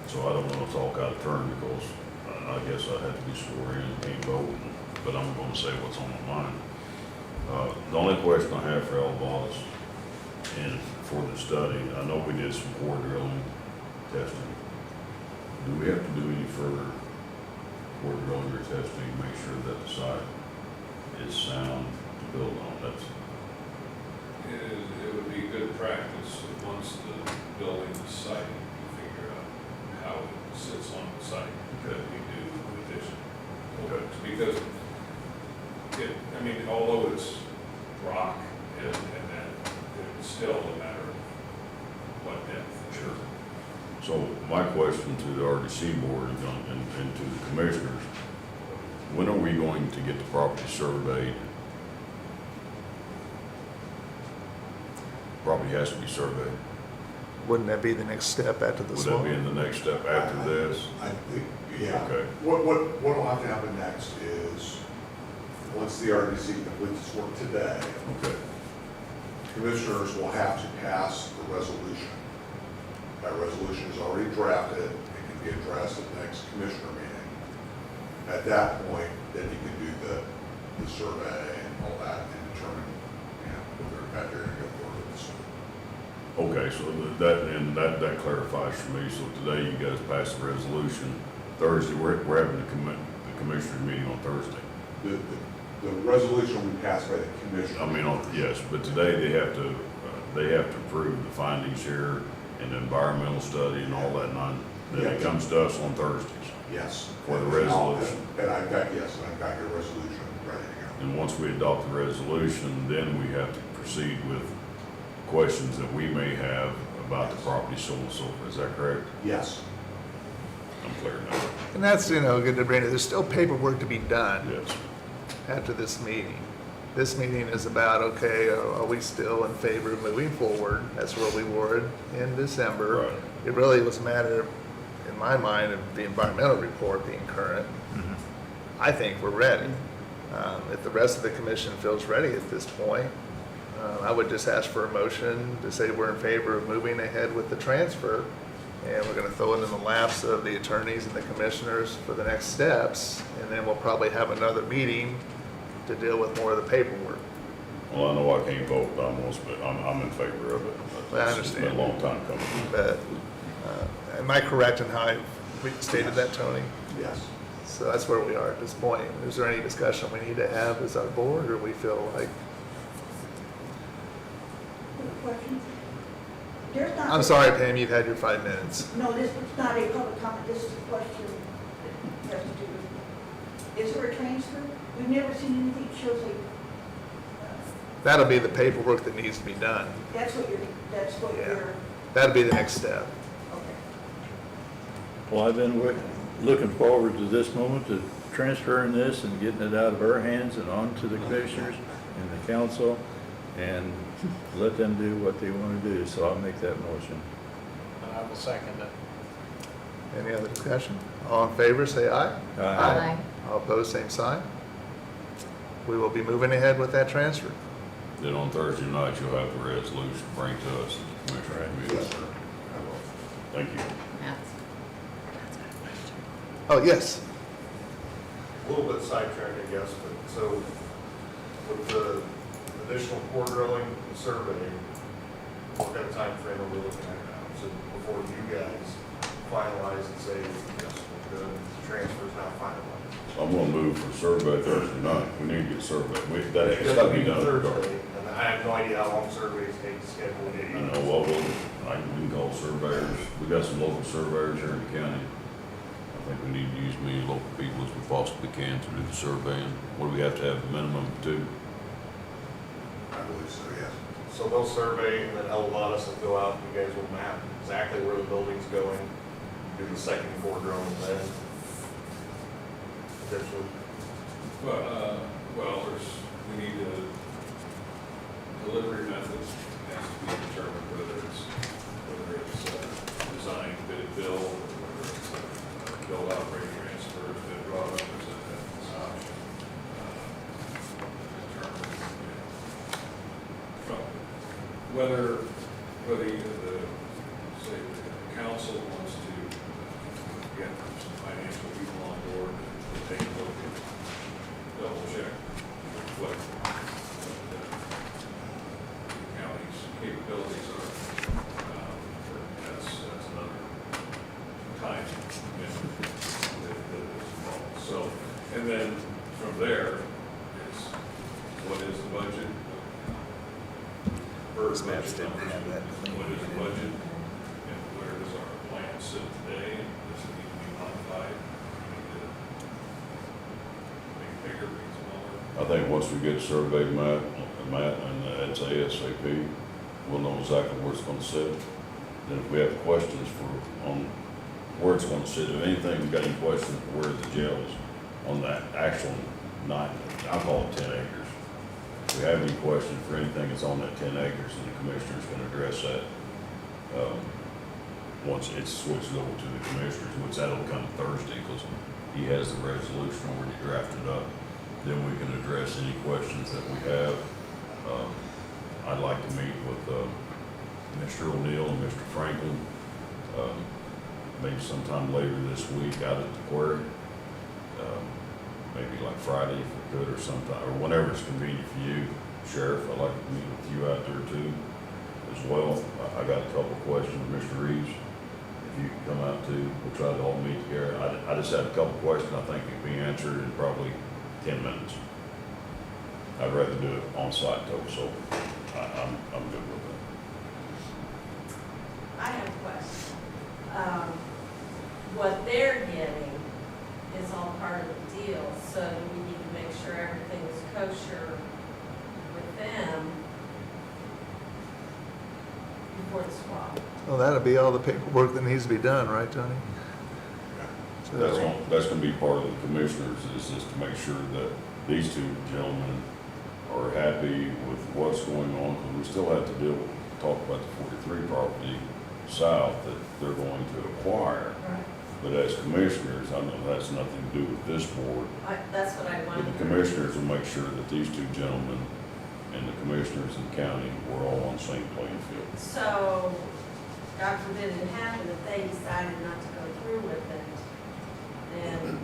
So I don't know, it's all kind of turned because I guess I had to be sworn in and can't vote, but I'm gonna say what's on my mind. The only question I have for Elvas and for the study, I know we did some core drilling testing. Do we have to do any further core drilling or testing to make sure that the site is sound to build on? That's It would be good practice that once the building is sited, to figure out how it sits on the site that we do addition. Okay. Because I mean, although it's rock and that, it's still a matter of what depth. sure. So my question to the RDC board and to the commissioners, when are we going to get the property surveyed? Property has to be surveyed. Wouldn't that be the next step after the Would swamp? that be in the next step after this? I think, yeah. Okay. What'll have to happen next is, once the RDC completes its work today, Okay. commissioners will have to pass the resolution. That resolution is already drafted, it can be addressed at the next commissioner meeting. At that point, then you can do the survey and all that and determine, whether or not you're gonna go forward with the survey. Okay, so that clarifies for me. So today you guys passed the resolution. Thursday, we're having the commissioners meeting on Thursday. The resolution will be passed by the commissioner. I mean, yes, but today they have to approve the findings here and the environmental study and all that, then it comes to us on Thursdays. Yes. For the resolution. And I've got your resolution ready to go. And once we adopt the resolution, then we have to proceed with questions that we may have about the property, so on and so forth. Is that correct? Yes. I'm clear now. And that's, good to bring it. There's still paperwork to be done Yes. after this meeting. This meeting is about, okay, are we still in favor of moving forward? That's where we were in December. Right. It really was a matter, in my mind, of the environmental report being current. I think we're ready. If the rest of the commission feels ready at this point, I would just ask for a motion to say we're in favor of moving ahead with the transfer. And we're gonna throw it in the laps of the attorneys and the commissioners for the next steps. And then we'll probably have another meeting to deal with more of the paperwork. Well, I know I can't vote on this, but I'm in favor of it. Well, I It's been understand. a long time coming. But am I correct in how I stated that, Tony? Yes. So that's where we are at this point. Is there any discussion we need to have as our board, or we feel like, Question? There's not. I'm sorry, Pam, you've had your 5 minutes. No, this is not a public comment, this is a question that has to do with, is there a transfer? We've never seen anything that shows That'll be the paperwork that needs to be done. that's what Yeah. you're, That'll be the next step. okay. Well, I've been looking forward to this moment, to transferring this and getting it out of our hands and on to the commissioners and the council, and let them do what they want to do. So I'll make that motion. And I will second it. Any other discussion? All in favor, say aye. Aye. All opposed, same sign. We will be moving ahead with that transfer. Then on Thursday night, you'll have the resolution to bring to us at the commissioner meeting. Yes, sir. I will. Thank you. Yeah. Oh, yes. A little bit sidetracked, I guess, but so with the additional core drilling and surveying, what kind of time frame are we looking at now? So before you guys finalize and say, yes, we're good, the transfer's now finalized. I'm gonna move for survey Thursday night. We need to get survey. It It's doesn't gotta be mean done. Thursday, and I have no idea how long surveys take to schedule a I date. know, well, we can call surveyors. We got some local surveyors here in the county. I think we need to use as many local people as we possibly can to do the surveying. What do we have to have, a minimum of 2? I believe so, yes. So they'll survey, and then Elevatus will go out, and you guys will map exactly where the building's going, do the second core drilling then. Potentially. Well, we need a delivery method has to be determined, whether it's design, bid, build, or whether it's build, operate, transfer, bid, draw up, as an option. Determine, from whether either say the council wants to get some financial people on board to take a look at, double check what the county's capabilities are. That's another time commitment that is involved. So, and then from there is what is the budget? Those maps didn't have that. What is the budget? And where does our plan sit today? Does it need to be modified? Do we need to make it bigger, make it smaller? I think once we get surveyed, Matt, and it's ASAP, we'll know exactly where it's gonna sit. Then if we have questions on where it's gonna sit, if anything, we've got any questions for where the jail is on that actual I'll call it 10 acres. If we have any questions for anything that's on that 10 acres, then the commissioner's gonna address that. Once it's switched over to the commissioners, which that'll come Thursday, because he has the resolution already drafted up. Then we can address any questions that we have. I'd like to meet with Mr. O'Neill and Mr. Franklin, maybe sometime later this week out at the quarry. Maybe like Friday if we could, or sometime, or whenever it's convenient for you. Sheriff, I'd like to meet with you out there too as well. I got a couple of questions, Mr. Reeves. If you can come out too, we'll try to all meet together. I just had a couple of questions I think can be answered in probably 10 minutes. I'd rather do it on site though, so I'm good with it. I have a question. What they're getting is all part of the deal, so we need to make sure everything is kosher with them before the swap. Well, that'll be all the paperwork that needs to be done, right, Tony? So, That's gonna be part of the commissioners, is just to make sure that these two gentlemen are happy with what's going on, because we still have to talk about the 43 property south that they're going to acquire. Right. But as commissioners, I know that's nothing to do with this board, That's what I but wanted. the commissioners will make sure that these two gentlemen and the commissioners in the county were all on the same playing field. So, God forbid it happened, if they decided not to go through with it, then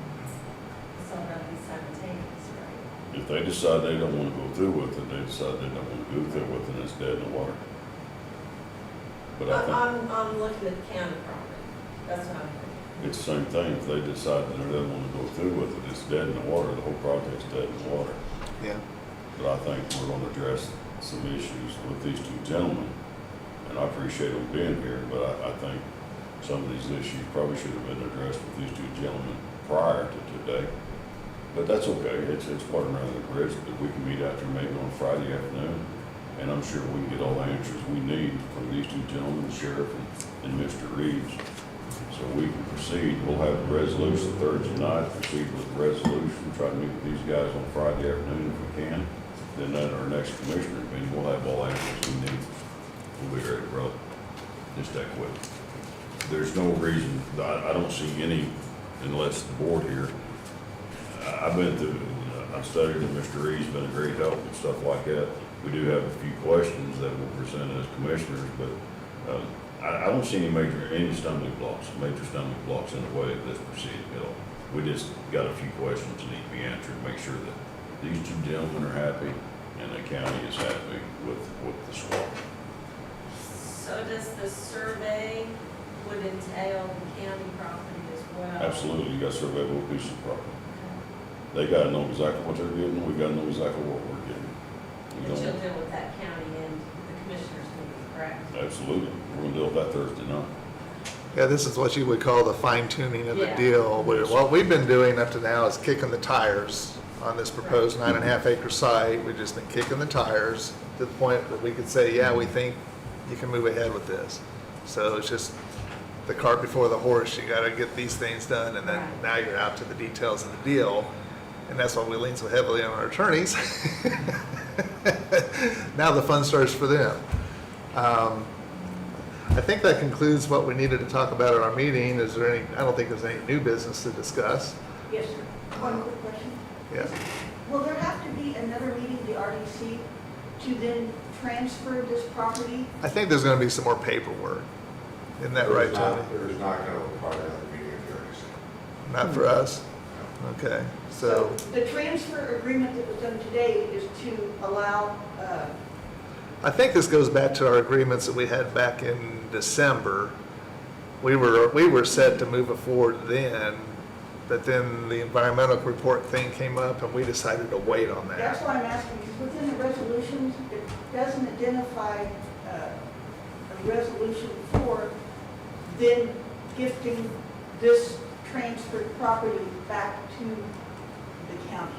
it's all got to be simultaneous, right? If they decide they don't want to go through with it, they decide they don't want to go through with it, it's dead in the water. But I think I'm looking at the county property, that's what I'm thinking. it's the same thing, if they decide that they don't want to go through with it, it's dead in the water, the whole project's dead in the water. yeah. But I think we're going to address some issues with these two gentlemen, and I appreciate them being here, but I think some of these issues probably should have been addressed with these two gentlemen prior to today. But that's okay, it's water under the bridge, but we can meet after maybe on Friday afternoon, and I'm sure we can get all the answers we need from these two gentlemen, the sheriff and Mr. Reeves, so we can proceed. We'll have the resolution Thursday night, proceed with the resolution, try to meet with these guys on Friday afternoon if we can. Then at our next commissioner meeting, we'll have all the answers we need. We'll be ready to roll, just that quick. There's no reason, I don't see any, unless the board here, I've been through, I've studied it, Mr. Reed's been a great help and stuff like that. We do have a few questions that we'll present as commissioners, but I don't see any major stumbling blocks in the way of this proceeding at all. We just got a few questions that need to be answered, make sure that these two gentlemen are happy and the county is happy with the swap. So does the survey would entail the county property as well? Absolutely, you got to survey both pieces of property. They got to know exactly what they're getting, we got to know exactly what we're getting. We But you'll don't- deal with that county and the commissioners meeting, correct? Absolutely, we're gonna deal with that Thursday night. Yeah, this is what you would call the fine tuning of the Yeah. deal. What we've been doing up to now is kicking the tires on this proposed 9.5 acre site. We've just been kicking the tires to the point that we could say, yeah, we think you can move ahead with this. So it's just the cart before the horse. You gotta get these things done, and then Right. now you're out to the details of the deal. And that's why we lean so heavily on our attorneys. Now the fun starts for them. I think that concludes what we needed to talk about at our meeting. Is there any, I don't think there's any new business to discuss. Yes, sir. One quick question. Yes. Will there have to be another meeting, the RDC, to then transfer this property? I think there's gonna be some more paperwork. Isn't that right, Tony? There is not going to require another meeting at the RDC. Not for us? Okay, so, The transfer agreement that was done today is to allow, I think this goes back to our agreements that we had back in December. We were set to move it forward then, but then the environmental report thing came up and we decided to wait on that's that. why I'm asking, because within the resolutions, it doesn't identify a resolution for then gifting this transferred property back to the county.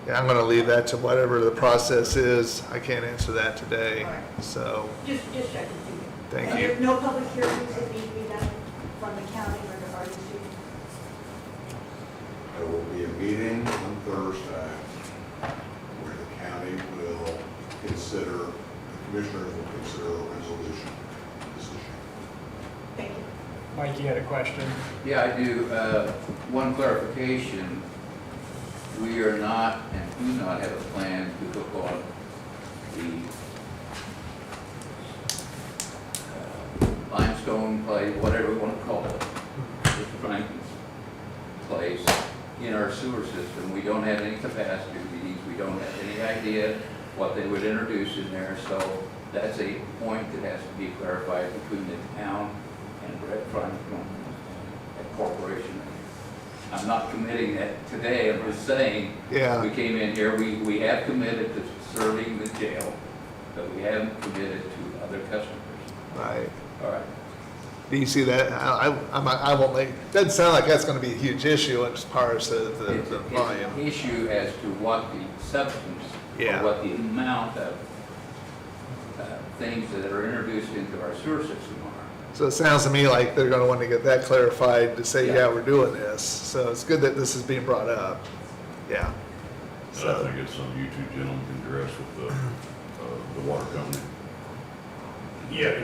Yeah, I'm gonna leave that to whatever the process is. I can't answer that today, All right. so, Just checking. thank And you. there's no public hearings that need to be done from the county or the RDC? There will be a meeting on Thursday where the county will consider, the commissioners will consider a resolution decision. Thank you. Mike, you had a question? Yeah, I do. One clarification. We are not and do not have a plan to hook on the limestone clay, whatever we want to call it, this Franklin's place in our sewer system. We don't have any capacity readings. We don't have any idea what they would introduce in there. So that's a point that has to be clarified between the town and Brett Franklin, a corporation. I'm not committing that today, I'm just saying, Yeah. we came in here, we have committed to serving the jail, but we haven't committed to other customers. Right. All right. Do you see that? I won't make, doesn't sound like that's gonna be a huge issue as far as the It's volume. an issue as to what the substance, Yeah. or what the amount of things that are introduced into our sewer system are. So it sounds to me like they're gonna want to get that clarified to say, Yeah. yeah, we're doing this. So it's good that this is being brought up. Yeah. And I So, think it's something you two gentlemen can address with the water company. Yeah,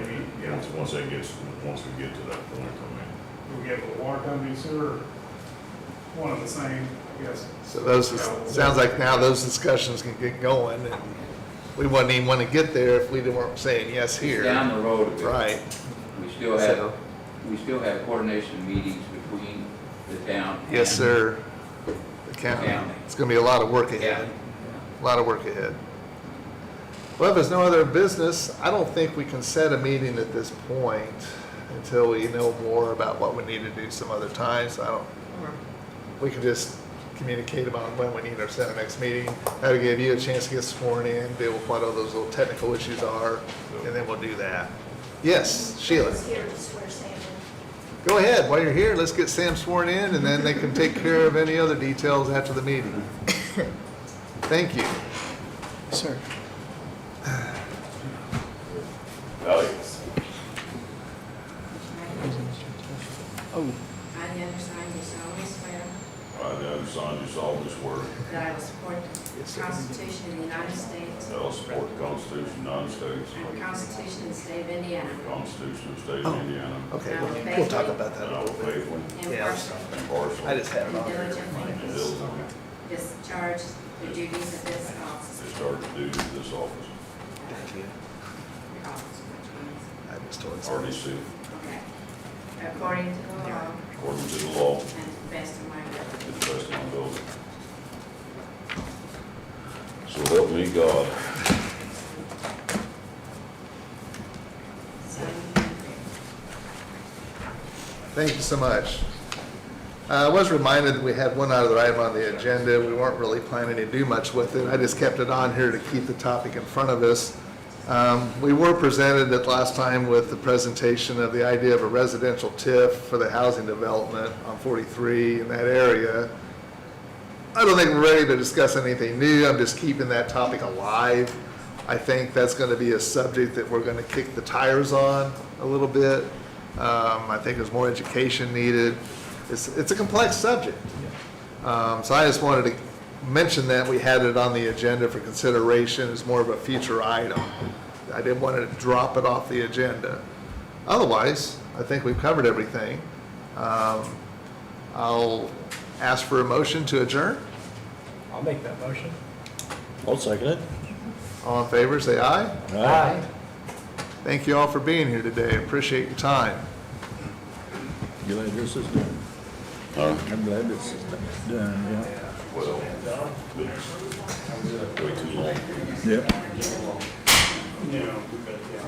yeah. Once we get to that point, I mean. We get the water company sewer, one and the same, I guess. so those, sounds like now those discussions can get going, and we wouldn't even want to get there if we weren't saying yes It's here. down the road a bit. Right. So- We still have coordination meetings between the town. Yes, and- sir. The county. County. It's gonna be a lot of work Yeah. ahead. A lot of work ahead. Well, if there's no other business, I don't think we can set a meeting at this point until we know more about what we need to do some other time. So I don't, we can just communicate about when we need our set our next meeting. That'll give you a chance to get sworn in, deal with what all those little technical issues are, and then we'll do that. Yes, Sheila, It's here to swear Sam in. go ahead. While you're here, let's get Sam sworn in, and then they can take care of any other details after the meeting. Thank you. Sir. Oh, I understand you solemnly swear I understand you solemnly swear that I will support the Constitution of the United States that I will support the Constitution of the United States, and the Constitution of the State of Indiana, the Constitution of the State Oh. of Indiana, Okay, we'll talk about that and a I will little bit. faithfully, impartially, impartially, I just had it and on there. diligently and diligently discharge the duties of this office. discharge the duties of this office. Thank you. Your office, which means- I just told RDC. Okay. according to the law according to the law, and to the best of my ability. to the best of my ability. So help me God. So you can Thank you so much. I was reminded that we had one other item on the agenda. We weren't really planning to do much with it. I just kept it on here to keep the topic in front of us. We were presented at last time with the presentation of the idea of a residential TIF for the housing development on 43 in that area. I don't think we're ready to discuss anything new. I'm just keeping that topic alive. I think that's going to be a subject that we're going to kick the tires on a little bit. I think there's more education needed. It's a complex subject. So I just wanted to mention that we had it on the agenda for consideration as more of a future item. I didn't want to drop it off the agenda. Otherwise, I think we've covered everything. I'll ask for a motion to adjourn. I'll make that motion. I'll second it. All in favor, say aye. Aye. Thank you all for being here today. Appreciate your time. Glad this is done. I'm glad this is done, yeah. Well, way too long. Yep. Yeah, we bet, yeah.